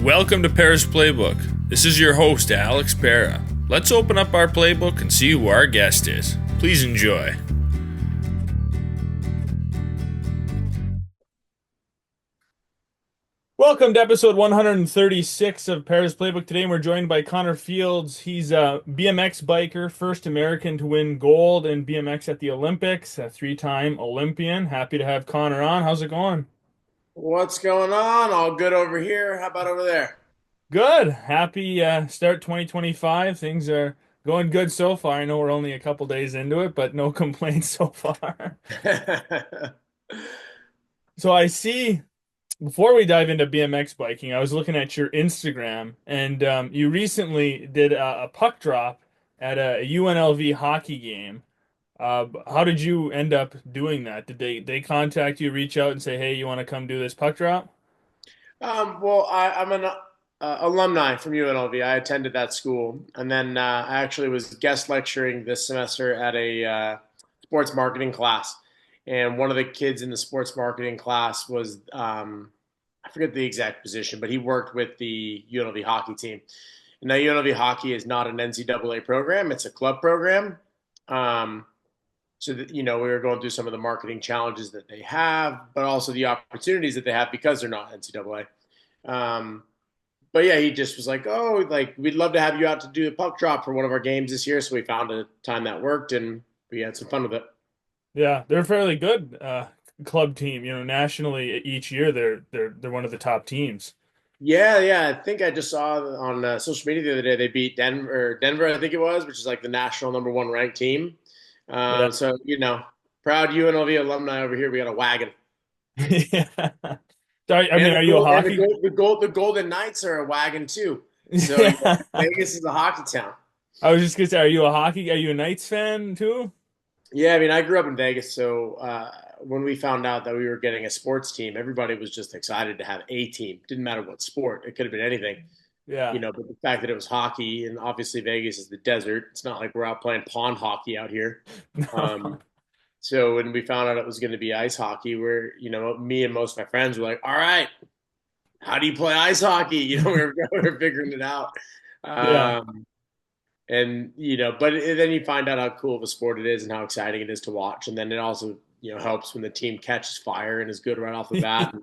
Welcome to Pera's Playbook. This is your host, Alex Pera. Let's open up our playbook and see who our guest is. Please enjoy. Welcome to episode 136 of Pera's Playbook. Today we're joined by Connor Fields. He's a BMX biker, first American to win gold in BMX at the Olympics, a three-time Olympian. Happy to have Connor on. How's it going? What's going on? All good over here. How about over there? Good. Happy start 2025. Things are going good so far. I know we're only a couple days into it, but no complaints so far. So I see, before we dive into BMX biking, I was looking at your Instagram, and you recently did a puck drop at a UNLV hockey game. How did you end up doing that? Did they contact you, reach out and say, "Hey, you want to come do this puck drop?" I'm an alumni from UNLV. I attended that school, and then I actually was guest lecturing this semester at a sports marketing class. And one of the kids in the sports marketing class was I forget the exact position, but he worked with the UNLV hockey team. And now UNLV hockey is not an NCAA program; it's a club program. Um, so that we were going through some of the marketing challenges that they have, but also the opportunities that they have because they're not NCAA. But yeah, he just was like, "Oh, like we'd love to have you out to do a puck drop for one of our games this year." So we found a time that worked, and we had some fun with it. Yeah, they're a fairly good club team. You know, nationally each year they're one of the top teams. Yeah, yeah. I think I just saw on social media the other day they beat Denver, I think it was, which is like the national number one ranked team. Yeah. So proud UNLV alumni over here. We got a wagon. Yeah. So, I mean, And are you a the hockey? the Golden Knights are a wagon too. So Yeah. Vegas is a hockey town. I was just gonna say, are you a Knights fan too? Yeah, I mean, I grew up in Vegas, so when we found out that we were getting a sports team, everybody was just excited to have a team. Didn't matter what sport; it could have been anything, Yeah. But the fact that it was hockey, and obviously Vegas is the desert. It's not like we're out playing pond hockey out here. No. Um, so when we found out it was going to be ice hockey, me and most of my friends were like, "All right, how do you play ice hockey?" We were figuring it out. Yeah. Um, and but then you find out how cool of a sport it is and how exciting it is to watch, and then it also helps when the team catches fire and is good right off the bat.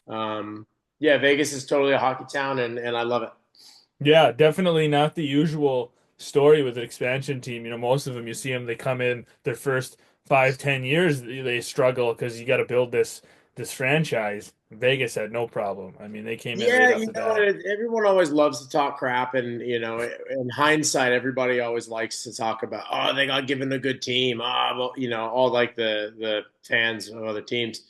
And, yeah, Vegas is totally a hockey town, and I love it. Yeah, definitely not the usual story with an expansion team. You know, most of them you see them, they come in their first 5, 10 years, they struggle because you got to build this franchise. Vegas had no problem. I mean, they came in right Yeah, off the bat. everyone always loves to talk crap, and in hindsight, everybody always likes to talk about, oh, they got given a good team, well, all like the fans of other teams.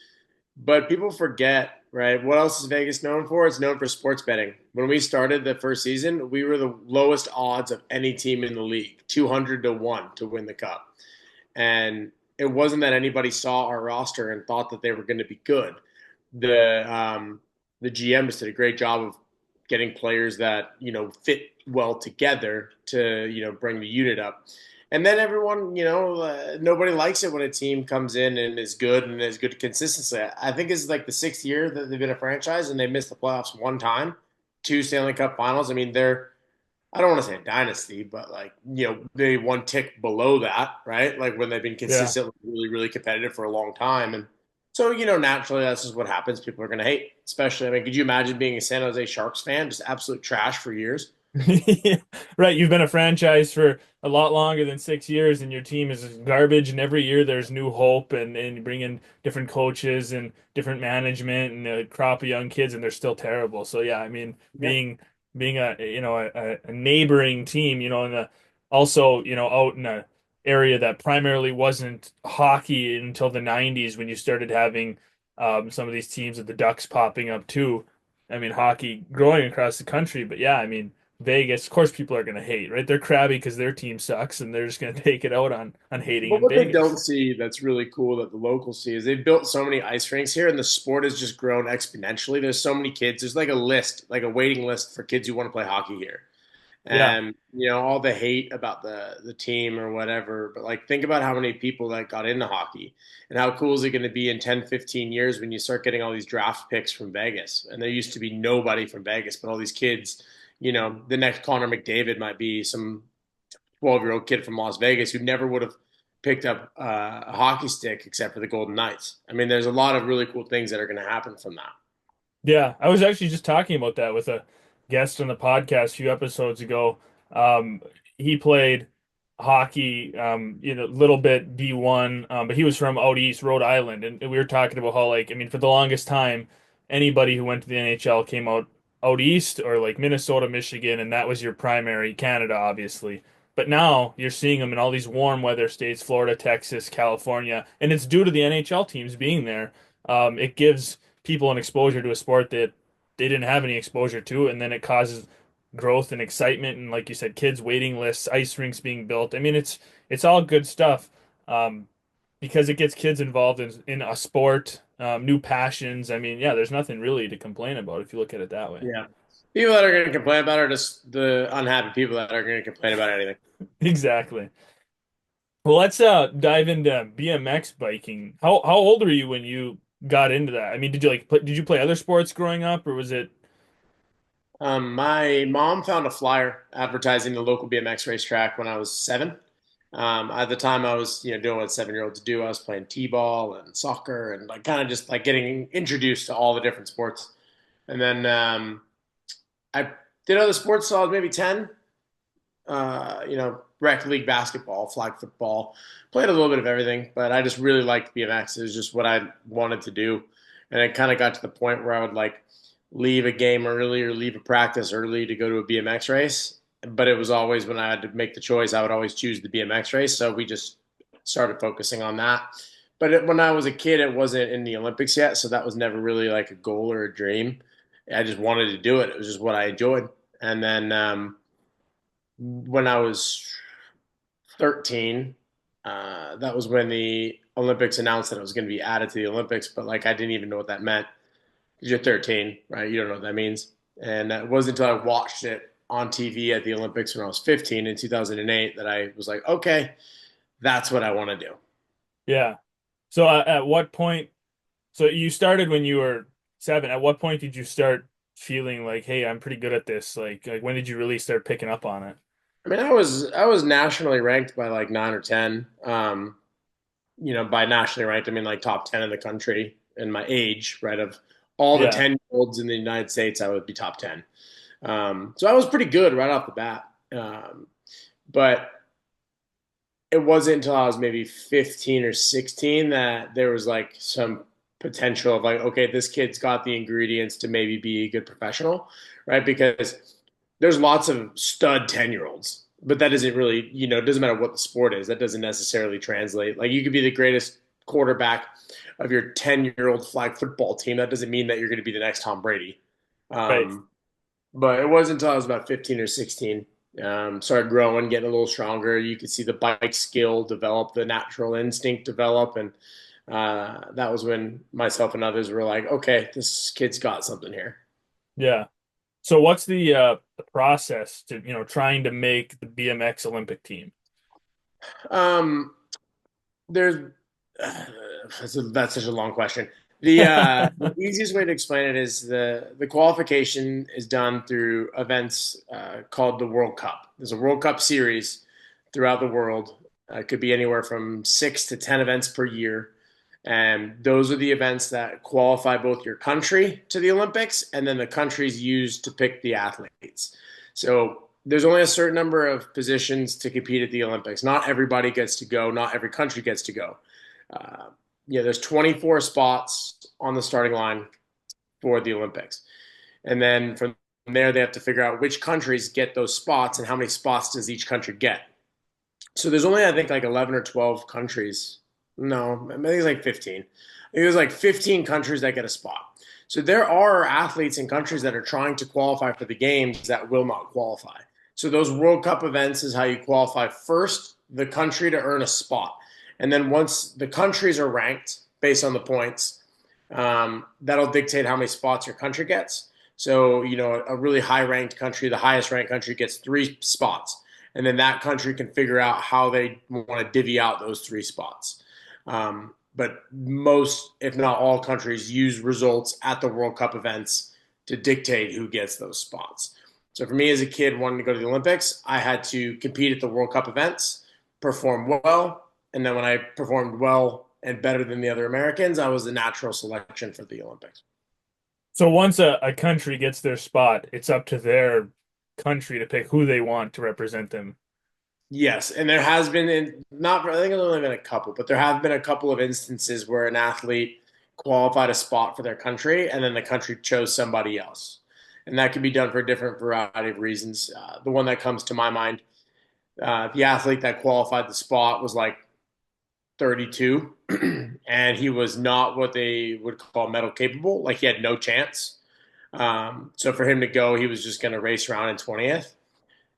But people forget, right? What else is Vegas known for? It's known for sports betting. When we started the first season, we were the lowest odds of any team in the league, 200 to 1 to win the cup. And it wasn't that anybody saw our roster and thought that they were going to be good. The GM just did a great job of getting players that fit well together to bring the unit up. And then everyone, nobody likes it when a team comes in and is good and is good consistency. I think this is like the sixth year that they've been a franchise and they missed the playoffs one time, two Stanley Cup Finals. I mean, I don't want to say a dynasty, but like they one tick below that, right? Like when they've been Yeah. consistently really, really competitive for a long time, and so naturally that's just what happens. People are going to hate, especially. I mean, could you imagine being a San Jose Sharks fan, just absolute trash for years? Right, you've been a franchise for a lot longer than 6 years, and your team is garbage. And every year there's new hope, and you bring in different coaches and different management and a crop of young kids, and they're still terrible. So yeah, I mean, Yeah. being a neighboring team, and also out in a area that primarily wasn't hockey until the '90s when you started having some of these teams with the Ducks popping up too. I mean, hockey growing across the country, but yeah, I mean. Vegas, of course, people are going to hate, right? They're crabby because their team sucks, and they're just going to take it out on hating But in what they Vegas. don't see that's really cool that the locals see is they've built so many ice rinks here, and the sport has just grown exponentially. There's so many kids. There's like a list, like a waiting list for kids who want to play hockey here. Yeah. and all the hate about the team or whatever. But like, think about how many people that got into hockey, and how cool is it going to be in 10, 15 years when you start getting all these draft picks from Vegas, and there used to be nobody from Vegas, but all these kids. The next Connor McDavid might be some 12-year-old kid from Las Vegas who never would have picked up a hockey stick except for the Golden Knights. I mean, there's a lot of really cool things that are going to happen from that. Yeah, I was actually just talking about that with a guest on the podcast a few episodes ago. Um, he played hockey, a little bit D1, but he was from out east, Rhode Island, and we were talking about how, like, I mean, for the longest time, anybody who went to the NHL came out east or like Minnesota, Michigan, and that was your primary, Canada, obviously. But now you're seeing them in all these warm weather states, Florida, Texas, California, and it's due to the NHL teams being there. It gives people an exposure to a sport that they didn't have any exposure to, and then it causes growth and excitement, and like you said, kids waiting lists, ice rinks being built. I mean, it's all good stuff, because it gets kids involved in a sport, new passions. I mean, yeah, there's nothing really to complain about if you look at it that way. Yeah. People that are going to complain about it are just the unhappy people that are going to complain about anything. Exactly. Well, let's dive into BMX biking. How old were you when you got into that? I mean, did you play other sports growing up, or was it? My mom found a flyer advertising the local BMX racetrack when I was 7. At the time, I was doing what 7-year-olds do. I was playing t-ball and soccer and like kind of just like getting introduced to all the different sports. And then I did other sports till I was maybe 10. Rec league basketball, flag football, played a little bit of everything, but I just really liked BMX. It was just what I wanted to do. And it kind of got to the point where I would like leave a game early or leave a practice early to go to a BMX race. But it was always when I had to make the choice, I would always choose the BMX race. So we just started focusing on that. But when I was a kid, it wasn't in the Olympics yet. So that was never really like a goal or a dream. I just wanted to do it. It was just what I enjoyed. And then when I was 13, that was when the Olympics announced that it was going to be added to the Olympics. But like, I didn't even know what that meant. 'Cause you're 13, right? You don't know what that means. And it wasn't until I watched it on TV at the Olympics when I was 15 in 2008 that I was like, okay, that's what I want to do. Yeah. So at what point? So you started when you were 7. At what point did you start feeling like, hey, I'm pretty good at this? Like when did you really start picking up on it? I mean, I was nationally ranked by like 9 or 10. By nationally ranked, I mean like top 10 in the country in my age, right? Of all the Yeah. 10-year-olds in the United States, I would be top 10. So I was pretty good right off the bat. But it wasn't until I was maybe 15 or 16 that there was like some potential of like, okay, this kid's got the ingredients to maybe be a good professional, right? Because there's lots of stud 10-year-olds, but that isn't really, it doesn't matter what the sport is. That doesn't necessarily translate. Like, you could be the greatest quarterback of your 10-year-old flag football team. That doesn't mean that you're going to be the next Tom Brady. Right. Um, but it wasn't until I was about 15 or 16, started growing, getting a little stronger. You could see the bike skill develop, the natural instinct develop. And that was when myself and others were like, okay, this kid's got something here. Yeah. So what's the process to, trying to make the BMX Olympic team? Um, there's that's such a long question. The easiest way to explain it is the qualification is done through events called the World Cup. There's a World Cup series throughout the world. It could be anywhere from 6 to 10 events per year, and those are the events that qualify both your country to the Olympics, and then the countries used to pick the athletes. So there's only a certain number of positions to compete at the Olympics. Not everybody gets to go. Not every country gets to go. Uh, there's 24 spots on the starting line for the Olympics. And then from there, they have to figure out which countries get those spots and how many spots does each country get. So there's only, I think, like 11 or 12 countries. No, I think it's like 15. I think there's like 15 countries that get a spot. So there are athletes in countries that are trying to qualify for the games that will not qualify. So those World Cup events is how you qualify first, the country to earn a spot. And then once the countries are ranked based on the points, that'll dictate how many spots your country gets. So, a really high ranked country, the highest ranked country gets three spots. And then that country can figure out how they want to divvy out those three spots. But most, if not all, countries use results at the World Cup events to dictate who gets those spots. So for me as a kid wanting to go to the Olympics, I had to compete at the World Cup events, perform well, and then when I performed well and better than the other Americans, I was the natural selection for the Olympics. So once a country gets their spot, it's up to their country to pick who they want to represent them. Yes, and there has been not I think there's only been a couple, but there have been a couple of instances where an athlete qualified a spot for their country, and then the country chose somebody else, and that can be done for a different variety of reasons. The one that comes to my mind, the athlete that qualified the spot was like 32, and he was not what they would call medal capable. Like he had no chance. So for him to go, he was just going to race around in 20th.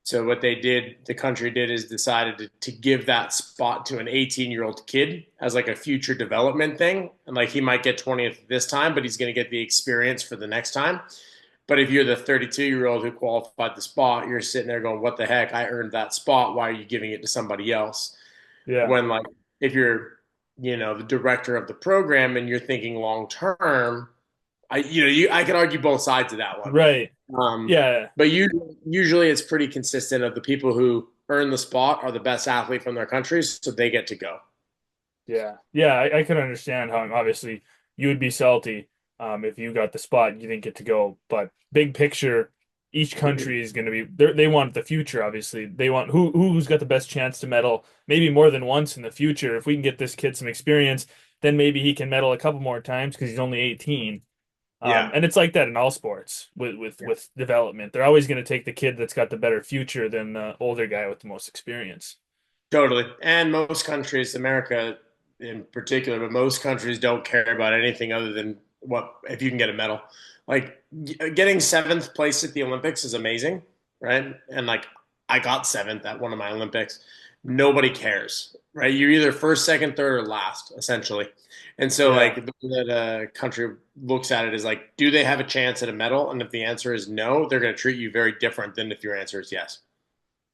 So what they did, the country did, is decided to give that spot to an 18-year-old kid as like a future development thing, and like he might get 20th this time, but he's going to get the experience for the next time. But if you're the 32-year-old who qualified the spot, you're sitting there going, "What the heck? I earned that spot. Why are you giving it to somebody else?" Yeah. When like if you're the director of the program and you're thinking long term, I could argue both sides of that one. Right. Um, Yeah. but usually it's pretty consistent of the people who earn the spot are the best athlete from their countries, so they get to go. Yeah. Yeah. I can understand how obviously you would be salty if you got the spot and you didn't get to go. But big picture, each country is going to be they want the future, obviously. They want who's got the best chance to medal, maybe more than once in the future. If we can get this kid some experience, then maybe he can medal a couple more times because he's only 18. Yeah, And it's like that in all sports with development. They're always going to take the kid that's got the better future than the older guy with the most experience. totally. And most countries, America in particular, but most countries don't care about anything other than what if you can get a medal. Like getting seventh place at the Olympics is amazing, right? And like I got seventh at one of my Olympics. Nobody cares, right? You're either first, second, third, or last, essentially. And so, Yeah, like, the way that a country looks at it is like, do they have a chance at a medal? And if the answer is no, they're going to treat you very different than if your answer is yes.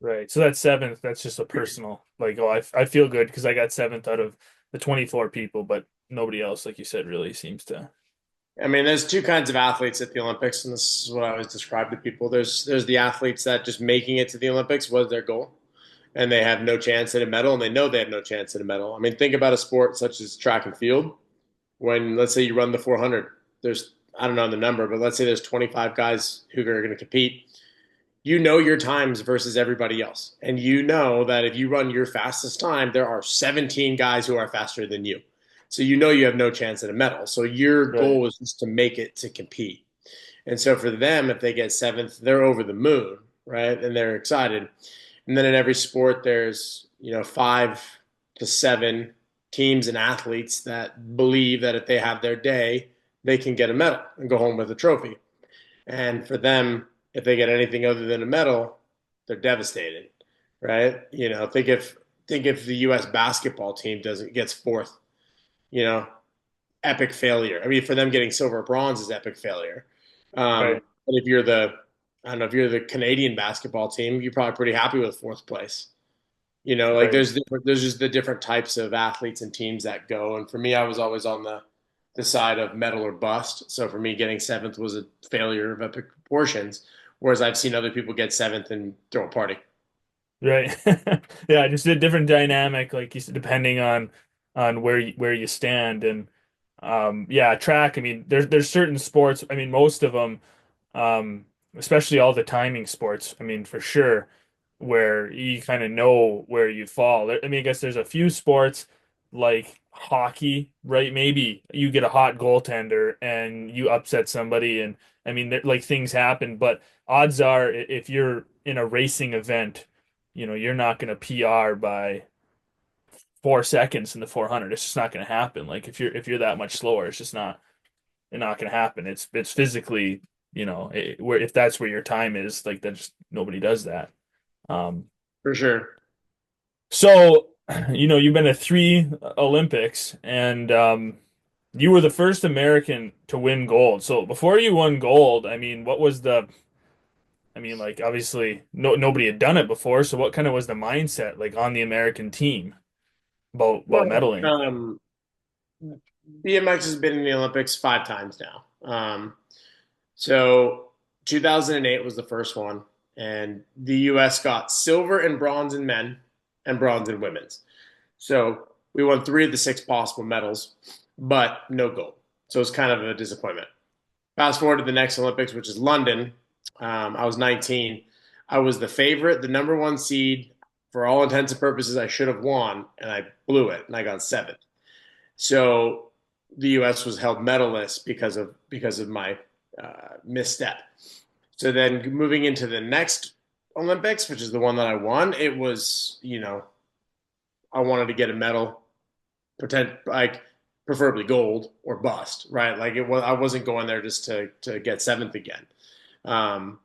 right. So that's seventh. That's just a personal, like, oh, I feel good because I got seventh out of the 24 people, but nobody else, like you said, really seems to. I mean, there's two kinds of athletes at the Olympics, and this is what I always describe to people. There's the athletes that just making it to the Olympics was their goal, and they have no chance at a medal, and they know they have no chance at a medal. I mean, think about a sport such as track and field. When let's say you run the 400, there's I don't know the number, but let's say there's 25 guys who are going to compete. You know your times versus everybody else, and you know that if you run your fastest time, there are 17 guys who are faster than you. So you know you have no chance at a medal. So your Right, goal is just to make it to compete. And so for them, if they get seventh, they're over the moon, right? And they're excited. And then in every sport, there's 5 to 7 teams and athletes that believe that if they have their day, they can get a medal and go home with a trophy. And for them, if they get anything other than a medal, they're devastated, right? Think if the U.S. basketball team doesn't gets fourth, you know, epic failure. I mean, for them getting silver or bronze is epic failure. right, But if you're I don't know, if you're the Canadian basketball team, you're probably pretty happy with fourth place. Like right. there's just the different types of athletes and teams that go. And for me, I was always on the side of medal or bust. So for me, getting seventh was a failure of epic proportions. Whereas I've seen other people get seventh and throw a party. Right. Yeah, just a different dynamic, like you said, depending on where you stand. And yeah, track, I mean, there's certain sports, I mean, most of them, especially all the timing sports, I mean, for sure, where you kind of know where you fall. I mean, I guess there's a few sports like hockey, right? Maybe you get a hot goaltender and you upset somebody, and I mean, like things happen, but odds are if you're in a racing event, you're not going to PR by 4 seconds in the 400. It's just not going to happen. Like if you're that much slower, it's not going to happen. It's physically, where if that's where your time is, like that just nobody does that. Um, For sure. so you've been to three Olympics, and you were the first American to win gold. So before you won gold, I mean, what was the I mean, like obviously nobody had done it before, so what kind of was the mindset like on the American team about Well, medaling? BMX has been in the Olympics 5 times now. So 2008 was the first one, and the U.S. got silver and bronze in men and bronze in women's. So we won 3 of the 6 possible medals, but no gold. So it's kind of a disappointment. Fast forward to the next Olympics, which is London. I was 19. I was the favorite, the number one seed. For all intents and purposes, I should have won, and I blew it, and I got seventh. So the U.S. was held medalist because of my misstep. So then moving into the next Olympics, which is the one that I won, it was I wanted to get a medal, pretend like preferably gold or bust, right? Like it was, I wasn't going there just to get seventh again. Um,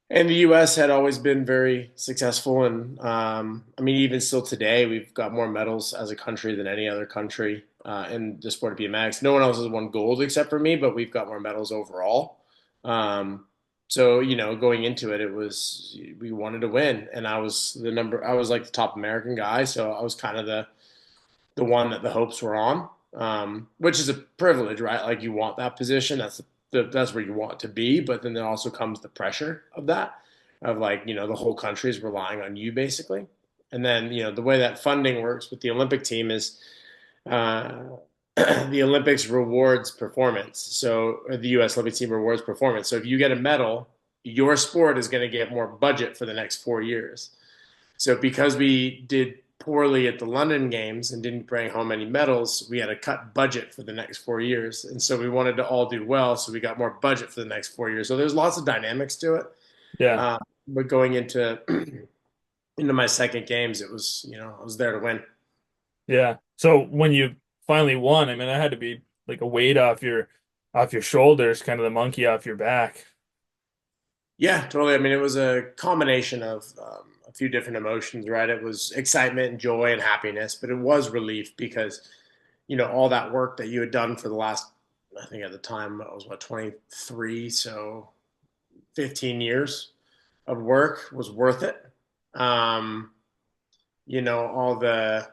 and the U.S. had always been very successful, and I mean, even still today, we've got more medals as a country than any other country in the sport of BMX. No one else has won gold except for me, but we've got more medals overall. Um, so going into it, it was we wanted to win, and I was the number. I was like the top American guy, so I was kind of the one that the hopes were on, which is a privilege, right? Like you want that position. That's where you want to be. But then there also comes the pressure of that, of like the whole country is relying on you basically. And then the way that funding works with the Olympic team is uh, the Olympics rewards performance. So or the U.S. Olympic team rewards performance. So if you get a medal, your sport is going to get more budget for the next 4 years. So because we did poorly at the London Games and didn't bring home any medals, we had to cut budget for the next 4 years. And so we wanted to all do well, so we got more budget for the next 4 years. So there's lots of dynamics to it. Yeah. Uh, but going into into my second games, it was I was there to win. Yeah. So when you finally won, I mean, that had to be like a weight off your shoulders, kind of the monkey off your back. Yeah, totally. I mean, it was a combination of a few different emotions, right? It was excitement and joy and happiness, but it was relief because all that work that you had done for the last, I think at the time I was what, 23, so 15 years of work was worth it. Um, all the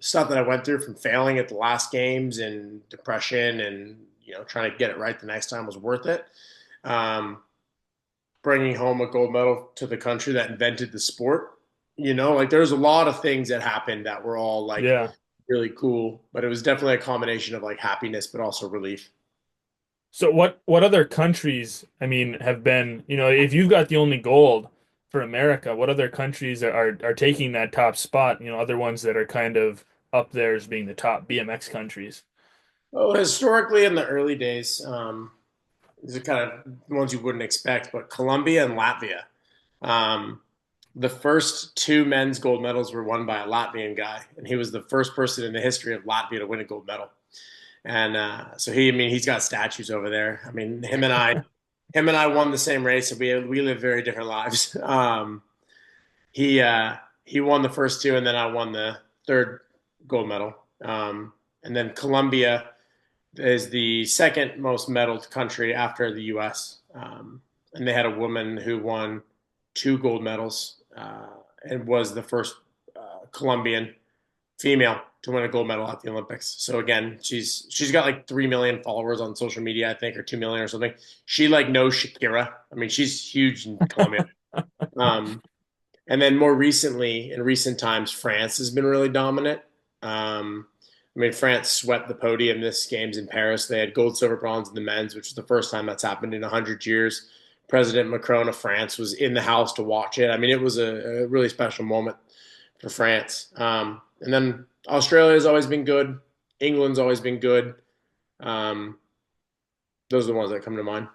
stuff that I went through from failing at the last games and depression and trying to get it right the next time was worth it. Um, Bringing home a gold medal to the country that invented the sport. Like there's a lot of things that happened that were all like Yeah. really cool, but it was definitely a combination of like happiness, but also relief. So what other countries, I mean, have been, if you've got the only gold for America, what other countries are taking that top spot, other ones that are kind of up there as being the top BMX countries? Well, historically in the early days, these are kind of the ones you wouldn't expect, but Colombia and Latvia. Um, the first 2 men's gold medals were won by a Latvian guy, and he was the first person in the history of Latvia to win a gold medal. And so I mean, he's got statues over there. I mean, him and I won the same race, and we live very different lives. He won the first 2, and then I won the third gold medal. And then Colombia is the second most medaled country after the U.S. And they had a woman who won 2 gold medals and was the first Colombian female to win a gold medal at the Olympics. So again, she's got like 3 million followers on social media, I think, or 2 million or something. She like knows Shakira. I mean, she's huge in Colombia. Um, and then more recently, in recent times, France has been really dominant. I mean, France swept the podium this games in Paris. They had gold, silver, bronze in the men's, which is the first time that's happened in 100 years. President Macron of France was in the house to watch it. I mean, it was a really special moment for France. And then Australia has always been good. England's always been good. Um, those are the ones that come to mind.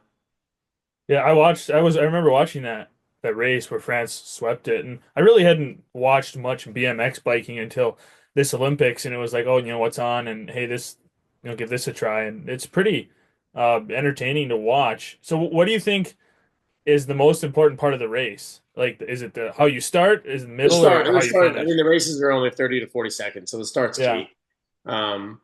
Yeah, I remember watching that race where France swept it, and I really hadn't watched much BMX biking until this Olympics, and it was like, oh, what's on, and hey, this, give this a try, and it's pretty entertaining to watch. So, what do you think is the most important part of the race? Like, is it the how you start, is it the The middle, start, or the how you start. I finish? mean, the races are only 30 to 40 seconds, so the start's Yeah. key. Um,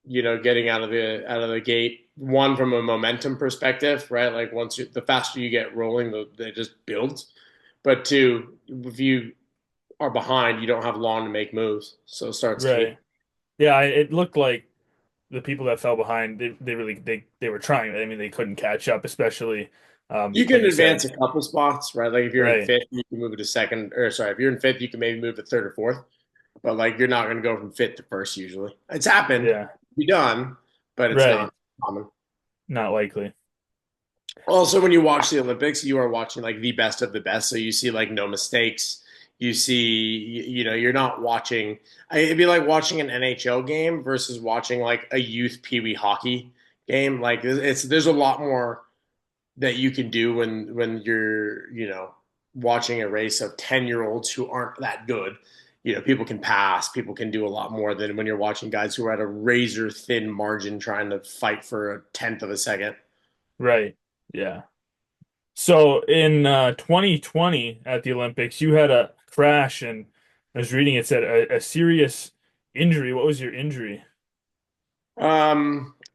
getting out of the gate, one from a momentum perspective, right? Like the faster you get rolling, they just builds. But two, if you are behind, you don't have long to make moves, so it starts Right. key. Yeah, it looked like the people that fell behind, they really they were trying. I mean, they couldn't catch up, especially You like can you said. advance a couple spots, right? Like if you're in Right. fifth, you can move it to second, or sorry, if you're in fifth, you can maybe move to third or fourth. But like you're not going to go from fifth to first usually. It's happened, Yeah. be done, but it's Right. not common. Not likely. Also, when you watch the Olympics, you are watching like the best of the best. So you see like no mistakes. You see, you're not watching. It'd be like watching an NHL game versus watching like a youth pee wee hockey game. Like there's a lot more that you can do when you're watching a race of 10-year olds who aren't that good. People can pass, people can do a lot more than when you're watching guys who are at a razor thin margin trying to fight for a tenth of a second. Right. Yeah. So in 2020 at the Olympics, you had a crash, and I was reading it said a serious injury. What was your injury?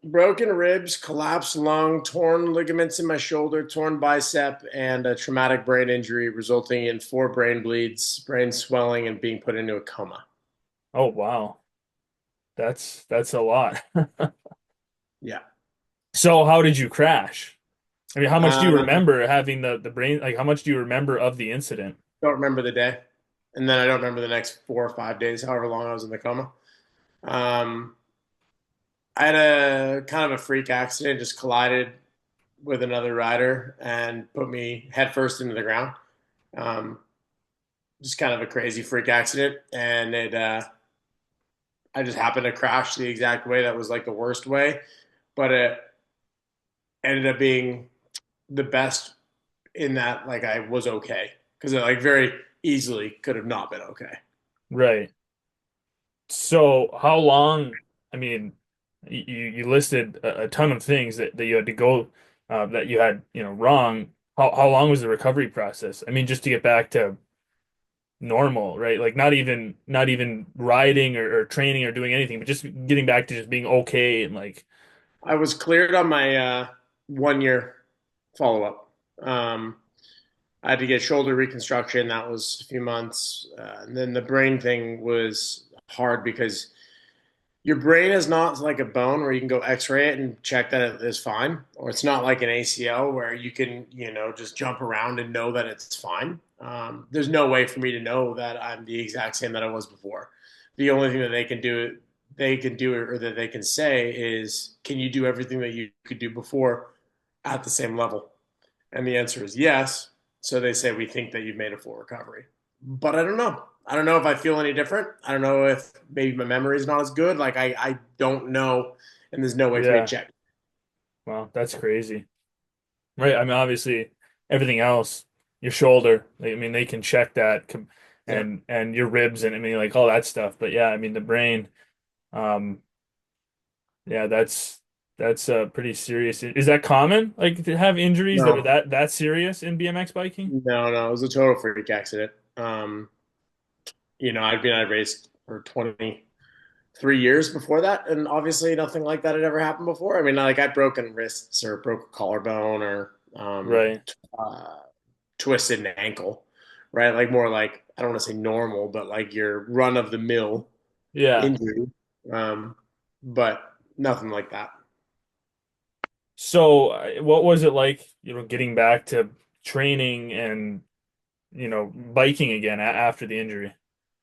Broken ribs, collapsed lung, torn ligaments in my shoulder, torn bicep, and a traumatic brain injury resulting in 4 brain bleeds, brain swelling, and being put into a coma. Oh, wow. That's a lot. Yeah. So how did you crash? I mean, how much do you Uh, remember having the brain, like how much do you remember of the incident? don't remember the day. And then I don't remember the next 4 or 5 days, however long I was in the coma. Um, I had a kind of a freak accident, just collided with another rider and put me headfirst into the ground. Um, just kind of a crazy freak accident. And I just happened to crash the exact way that was like the worst way, but it ended up being the best in that like I was okay because it like very easily could have not been okay. Right. So how long, I mean, you listed a ton of things that you had to go that you had, wrong. How long was the recovery process? I mean, just to get back to normal, right? Like not even riding or training or doing anything, but just getting back to just being okay and like I was cleared on my 1 year follow up. I had to get shoulder reconstruction. That was a few months. And then the brain thing was hard because your brain is not like a bone where you can go x-ray it and check that it is fine, or it's not like an ACL where you can just jump around and know that it's fine. There's no way for me to know that I'm the exact same that I was before. The only thing that they can do or that they can say is, can you do everything that you could do before at the same level? And the answer is yes. So they say, we think that you've made a full recovery. But I don't know. I don't know if I feel any different. I don't know if maybe my memory is not as good. Like I don't know, and there's no way for me to yeah, check. well, that's crazy. Right. I mean, obviously everything else, your shoulder, I mean, they can check that Yeah. and your ribs and I mean like all that stuff. But yeah, I mean the brain, um, yeah, that's pretty serious. Is that common? Like to have injuries that are No, that serious in BMX biking? no. It was a total freak accident. I'd been at a race for 23 years before that, and obviously nothing like that had ever happened before. I mean, like I'd broken wrists or broke a collarbone or Right. uh, twisted an ankle, right? Like more like I don't want to say normal, but like your run of the mill Yeah. injury. Um, but nothing like that. So what was it like, getting back to training and, biking again after the injury?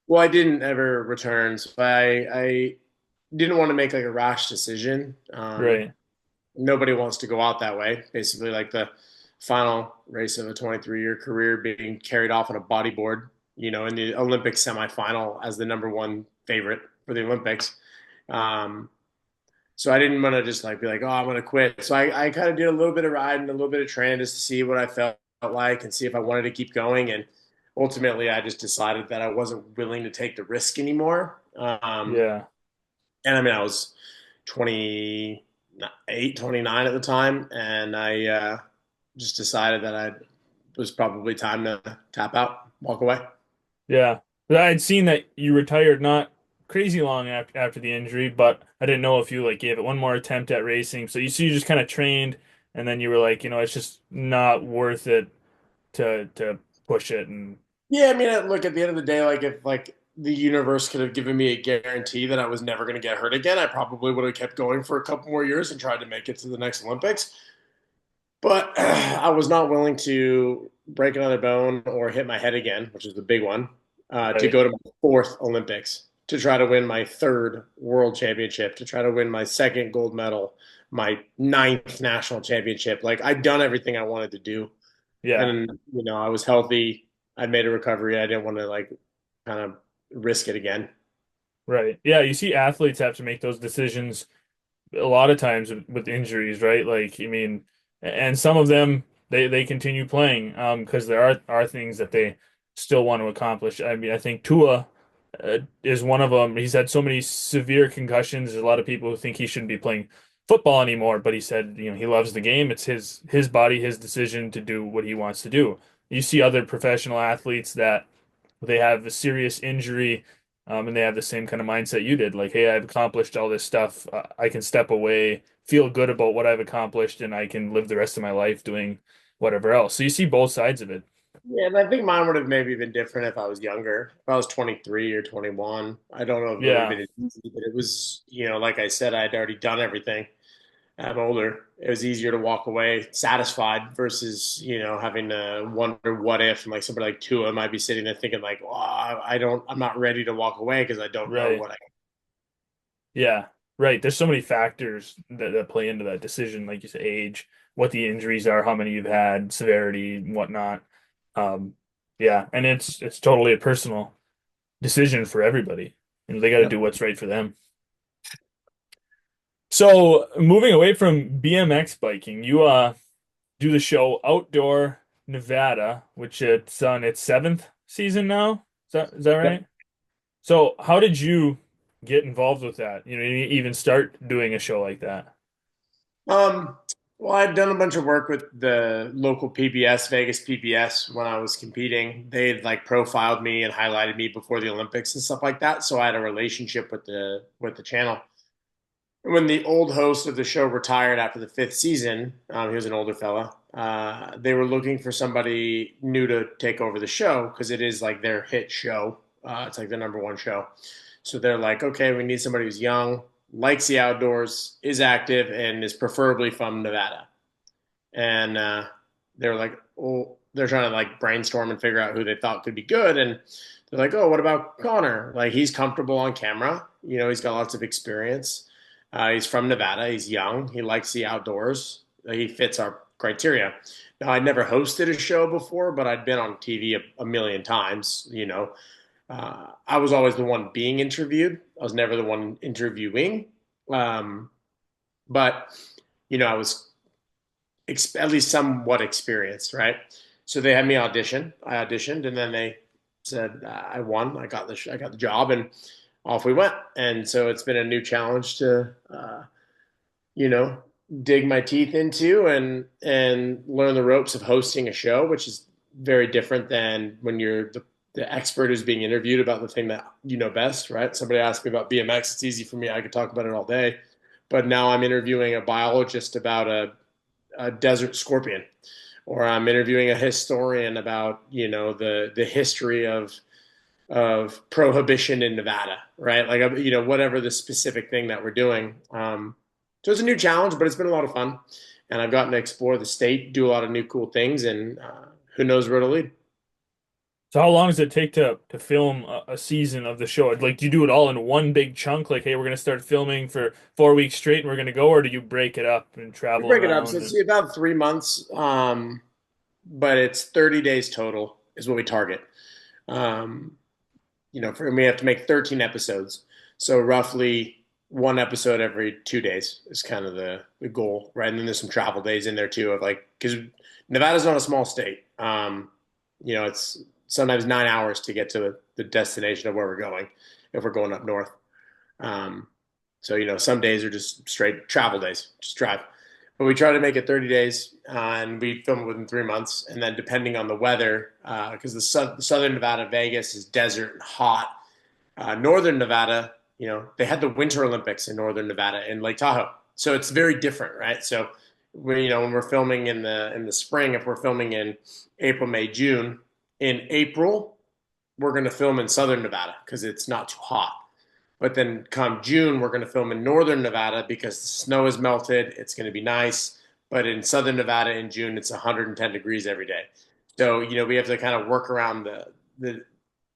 Well, I didn't ever return, so I didn't want to make like a rash decision. Right. Nobody wants to go out that way. Basically, like the final race of a 23-year career being carried off on a bodyboard, in the Olympic semifinal as the number one favorite for the Olympics. Um, So I didn't want to just like be like, oh, I'm going to quit. So I kind of did a little bit of riding, a little bit of training just to see what I felt like and see if I wanted to keep going. And ultimately, I just decided that I wasn't willing to take the risk anymore. Yeah. And I mean, I was 28, 29 at the time. And I just decided that I was probably time to tap out, walk away. Yeah. But I had seen that you retired not crazy long after the injury, but I didn't know if you like gave it one more attempt at racing. So you just kind of trained, and then you were like, it's just not worth it to push it. And Yeah, I mean, look, at the end of the day, like if like the universe could have given me a guarantee that I was never going to get hurt again, I probably would have kept going for a couple more years and tried to make it to the next Olympics. But I was not willing to break another bone or hit my head again, which is the big one, to right, go to my fourth Olympics, to try to win my third world championship, to try to win my second gold medal, my ninth national championship. Like I'd done everything I wanted to do. yeah, And, I was healthy. I'd made a recovery. I didn't want to like kind of risk it again. right, yeah. You see athletes have to make those decisions a lot of times with injuries, right? Like, I mean, and some of them they continue playing because there are things that they still want to accomplish. I mean, I think Tua is one of them. He's had so many severe concussions. There's a lot of people who think he shouldn't be playing football anymore, but he said, he loves the game. It's his body, his decision to do what he wants to do. You see other professional athletes that they have a serious injury, and they have the same kind of mindset you did. Like, hey, I've accomplished all this stuff. I can step away, feel good about what I've accomplished, and I can live the rest of my life doing whatever else. So you see both sides of it. Yeah, and I think mine would have maybe been different if I was younger. If I was 23 or 21, I don't know if it would have Yeah, been as easy, but it was, like I said, I'd already done everything. I'm older. It was easier to walk away satisfied versus, having to wonder what if, and like somebody like Tua might be sitting there thinking like, oh, I'm not ready to walk away because I don't know right. what I. Yeah, right. There's so many factors that play into that decision, like you said, age, what the injuries are, how many you've had, severity, and whatnot. Um, yeah, and it's totally a personal decision for everybody, and they got to Yep. do what's right for them. So moving away from BMX biking, you do the show Outdoor Nevada, which it's on its seventh season now. Is that Yep. right? So how did you get involved with that? You even start doing a show like that. Um, well, I'd done a bunch of work with the local PBS, Vegas PBS, when I was competing. They'd like profiled me and highlighted me before the Olympics and stuff like that. So I had a relationship with the channel. When the old host of the show retired after the fifth season, he was an older fella. They were looking for somebody new to take over the show because it is like their hit show. It's like the number one show. So they're like, okay, we need somebody who's young, likes the outdoors, is active, and is preferably from Nevada. And they're like, well, they're trying to like brainstorm and figure out who they thought could be good. And they're like, oh, what about Connor? Like, he's comfortable on camera. He's got lots of experience. He's from Nevada. He's young. He likes the outdoors. He fits our criteria. Now, I'd never hosted a show before, but I'd been on TV a million times. I was always the one being interviewed. I was never the one interviewing. Um, but I was at least somewhat experienced, right? So they had me audition. I auditioned, and then they said I won. I got the job, and off we went. And so it's been a new challenge to you know dig my teeth into and learn the ropes of hosting a show, which is very different than when you're the expert who's being interviewed about the thing that you know best, right? Somebody asked me about BMX. It's easy for me. I could talk about it all day. But now I'm interviewing a biologist about a desert scorpion, or I'm interviewing a historian about the history of prohibition in Nevada, right? Like whatever the specific thing that we're doing. So it's a new challenge, but it's been a lot of fun, and I've gotten to explore the state, do a lot of new cool things, and who knows where to lead. So how long does it take to film a season of the show? Like, do you do it all in one big chunk? Like, hey, we're gonna start filming for 4 weeks straight, and we're gonna go, or do you break it up and We travel break it up, so around? it's about 3 months, but it's 30 days total is what we target. Um, we have to make 13 episodes. So roughly one episode every 2 days is kind of the goal, right? And then there's some travel days in there too of like, because Nevada's not a small state. It's sometimes 9 hours to get to the destination of where we're going if we're going up north. Um, so, some days are just straight travel days, just drive. But we try to make it 30 days, and we film it within 3 months. And then, depending on the weather, because the southern Nevada, Vegas is desert and hot. Northern Nevada they had the Winter Olympics in Northern Nevada in Lake Tahoe. So it's very different, right? So when we're filming in the spring, if we're filming in April, May, June, in April, we're going to film in Southern Nevada because it's not too hot. But then come June, we're going to film in Northern Nevada because the snow is melted. It's going to be nice. But in Southern Nevada in June, it's 110 degrees every day. So, we have to kind of work around the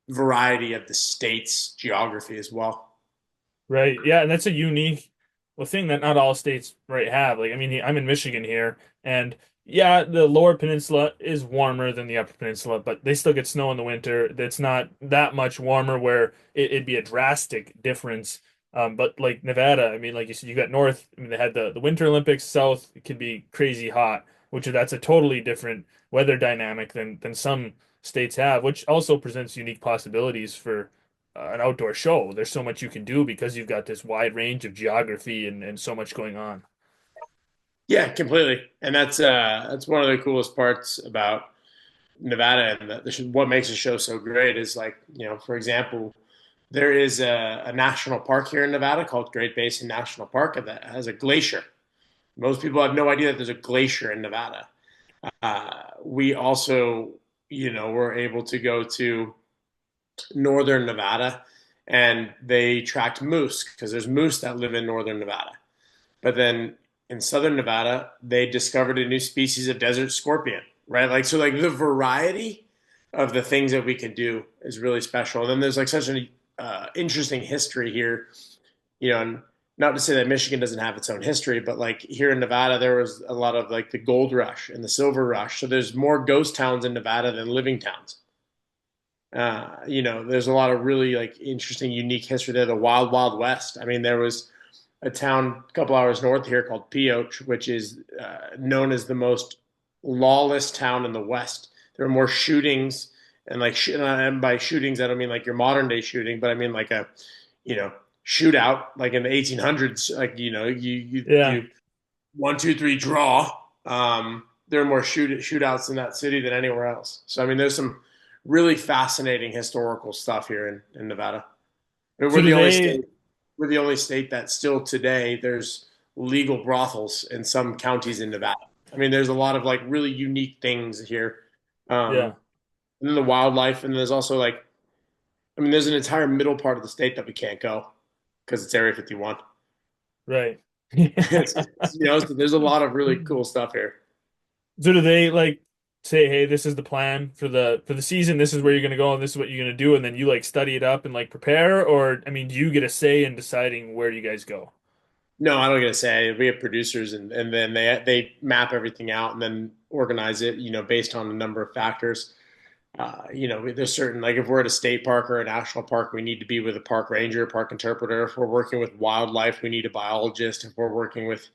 variety of the state's geography as well. Right. Yeah, and that's a unique thing that not all states right have. Like, I mean, I'm in Michigan here, and yeah, the lower peninsula is warmer than the upper peninsula, but they still get snow in the winter. That's not that much warmer where it'd be a drastic difference. But like Nevada, I mean, like you said, you got north. I mean, they had the Winter Olympics. South, it could be crazy hot, which that's a totally different weather dynamic than some states have, which also presents unique possibilities for an outdoor show. There's so much you can do because you've got this wide range of geography and so much going on. Yeah, completely. And that's one of the coolest parts about Nevada and what makes the show so great is like, for example, there is a national park here in Nevada called Great Basin National Park that has a glacier. Most people have no idea that there's a glacier in Nevada. We also, were able to go to northern Nevada and they tracked moose because there's moose that live in northern Nevada. But then in southern Nevada, they discovered a new species of desert scorpion, right? Like, so like the variety of the things that we can do is really special. And then there's like such an interesting history here, and not to say that Michigan doesn't have its own history, but like here in Nevada, there was a lot of like the gold rush and the silver rush. So there's more ghost towns in Nevada than living towns. There's a lot of really like interesting, unique history there. The Wild Wild West. I mean, there was a town a couple hours north here called Pioche, which is known as the most lawless town in the West. There are more shootings and and by shootings I don't mean like your modern day shooting, but I mean like a you know shootout like in the 1800s. Like Yeah. you 1, 2, 3 draw. There are more shootouts in that city than anywhere else. So I mean, there's some really fascinating historical stuff here in Nevada. I mean, So do they, we're the only state that still today there's legal brothels in some counties in Nevada. I mean, there's a lot of like really unique things here. yeah, And then the wildlife, and there's also like, I mean, there's an entire middle part of the state that we can't go because it's Area 51. right. So there's a lot of really cool stuff here. So do they like say, hey, this is the plan for the season, this is where you're gonna go and this is what you're gonna do, and then you like study it up and like prepare, or I mean, do you get a say in deciding where you guys go? No, I don't get to say. We have producers, and then they map everything out and then organize it, based on a number of factors. There's certain like if we're at a state park or a national park, we need to be with a park ranger, park interpreter. If we're working with wildlife, we need a biologist. If we're working with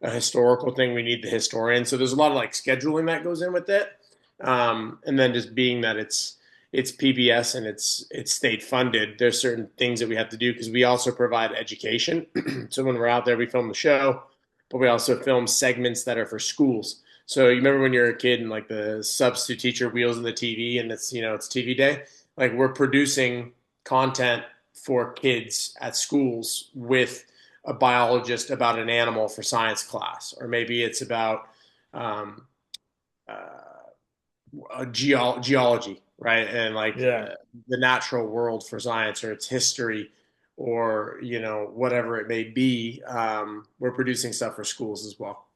a historical thing, we need the historian. So there's a lot of like scheduling that goes in with it, and then just being that it's PBS and it's state funded. There's certain things that we have to do because we also provide education. So when we're out there, we film the show, but we also film segments that are for schools. So you remember when you're a kid and like the substitute teacher wheels in the TV and it's TV day. Like we're producing content for kids at schools with a biologist about an animal for science class, or maybe it's about um, uh, geology, right? And like Yeah, the natural world for science, or its history, or whatever it may be. We're producing stuff for schools as well.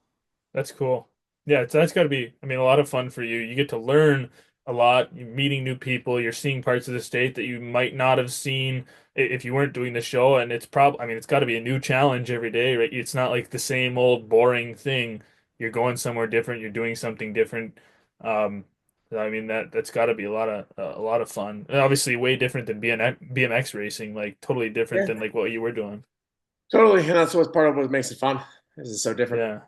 that's cool. Yeah, so that's got to be, I mean, a lot of fun for you. You get to learn a lot, you're meeting new people, you're seeing parts of the state that you might not have seen if you weren't doing the show. And it's probably, I mean, it's got to be a new challenge every day, right? It's not like the same old boring thing. You're going somewhere different, you're doing something different. Um, I mean, that's got to be a lot of fun. And obviously, way different than BMX racing, like totally different Yeah, than like what you were doing. totally. And that's what's part of what makes it fun. This is so different. Yeah.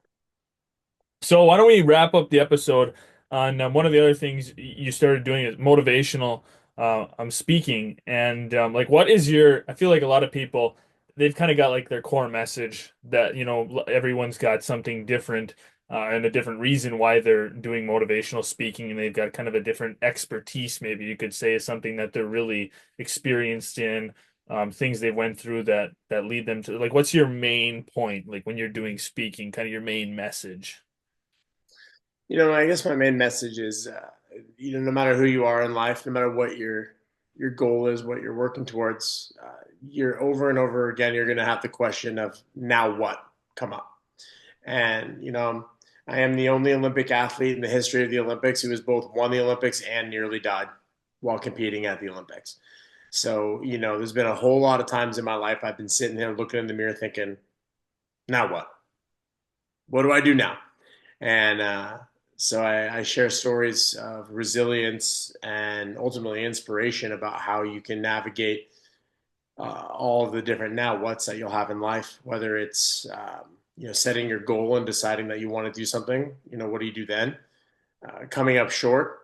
So why don't we wrap up the episode on one of the other things you started doing is motivational speaking, and like what is your, I feel like a lot of people they've kind of got like their core message that everyone's got something different and a different reason why they're doing motivational speaking, and they've got kind of a different expertise, maybe you could say, is something that they're really experienced in. things they went through that lead them to like what's your main point like when you're doing speaking, kind of your main message? I guess my main message is, no matter who you are in life, no matter what your goal is, what you're working towards, you're over and over again, you're going to have the question of now what come up. And I am the only Olympic athlete in the history of the Olympics who has both won the Olympics and nearly died while competing at the Olympics. So, there's been a whole lot of times in my life I've been sitting there looking in the mirror thinking, now what? What do I do now? And so I share stories of resilience and ultimately inspiration about how you can navigate all of the different now what's that you'll have in life, whether it's setting your goal and deciding that you want to do something. What do you do then? Coming up short,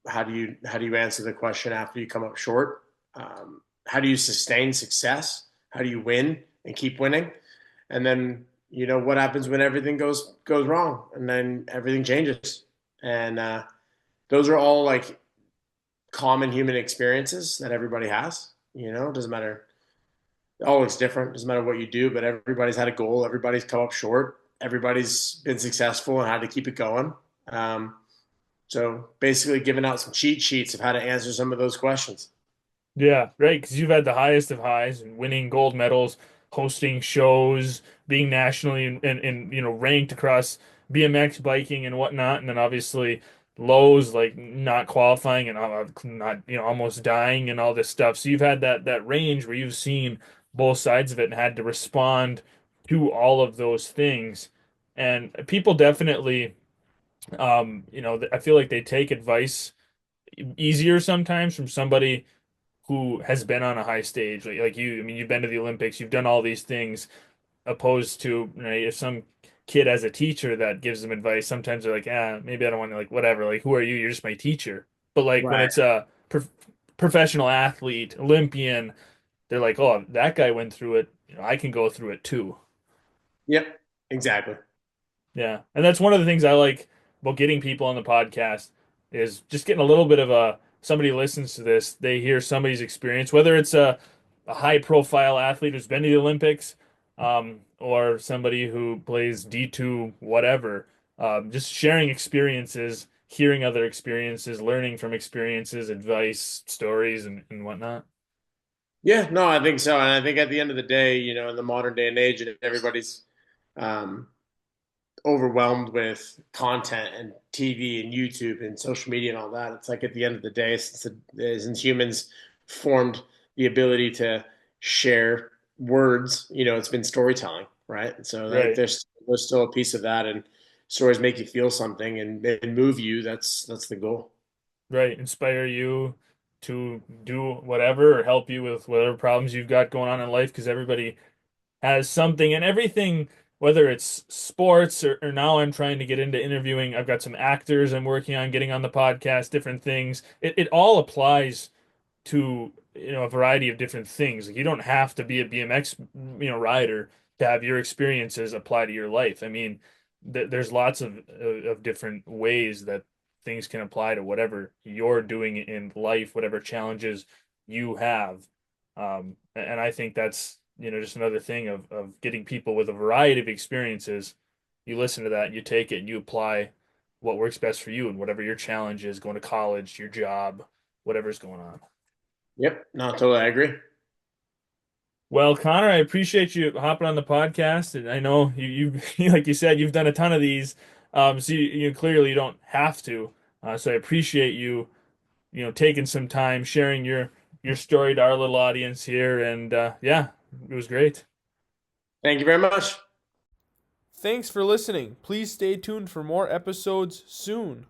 how do you answer the question after you come up short? How do you sustain success? How do you win and keep winning? And then what happens when everything goes wrong, and then everything changes. And those are all like common human experiences that everybody has. It doesn't matter. It all looks different. It doesn't matter what you do, but everybody's had a goal. Everybody's come up short. Everybody's been successful and had to keep it going. Um, so basically, giving out some cheat sheets of how to answer some of those questions. Yeah, right. Because you've had the highest of highs and winning gold medals, hosting shows, being nationally and ranked across BMX biking and whatnot, and then obviously lows like not qualifying and not almost dying and all this stuff. So you've had that range where you've seen both sides of it and had to respond to all of those things. And people definitely, I feel like they take advice easier sometimes from somebody who has been on a high stage like you. I mean, you've been to the Olympics, you've done all these things, opposed to if some kid has a teacher that gives them advice, sometimes they're like, maybe I don't want to like whatever. Like, who are you? You're just my teacher. But like when Right. it's a professional athlete, Olympian, they're like, oh, that guy went through it. I can go through it too. Yep. Exactly. Yeah. And that's one of the things I like about getting people on the podcast is just getting a little bit of a somebody listens to this, they hear somebody's experience, whether it's a high profile athlete who's been to the Olympics, or somebody who plays D2, whatever. Just sharing experiences, hearing other experiences, learning from experiences, advice, stories, and whatnot. Yeah. No, I think so. And I think at the end of the day, in the modern day and age, everybody's um, overwhelmed with content and TV and YouTube and social media and all that. It's like at the end of the day, since humans formed the ability to share words, it's been storytelling, right? So like Right. there's still a piece of that, and stories make you feel something and move you. That's the goal. Right. Inspire you to do whatever or help you with whatever problems you've got going on in life because everybody has something and everything, whether it's sports or now I'm trying to get into interviewing. I've got some actors I'm working on getting on the podcast, different things. It all applies to a variety of different things. Like you don't have to be a BMX rider to have your experiences apply to your life. I mean, there's lots of different ways that things can apply to whatever you're doing in life, whatever challenges you have. And I think that's just another thing of getting people with a variety of experiences. You listen to that, you take it, and you apply what works best for you and whatever your challenge is, going to college, your job, whatever's going on. Yep, no, totally, I agree. Well, Connor, I appreciate you hopping on the podcast, and I know you like you said, you've done a ton of these, so you clearly you don't have to. So I appreciate you, taking some time sharing your story to our little audience here, and yeah, it was great. Thank you very much. Thanks for listening. Please stay tuned for more episodes soon.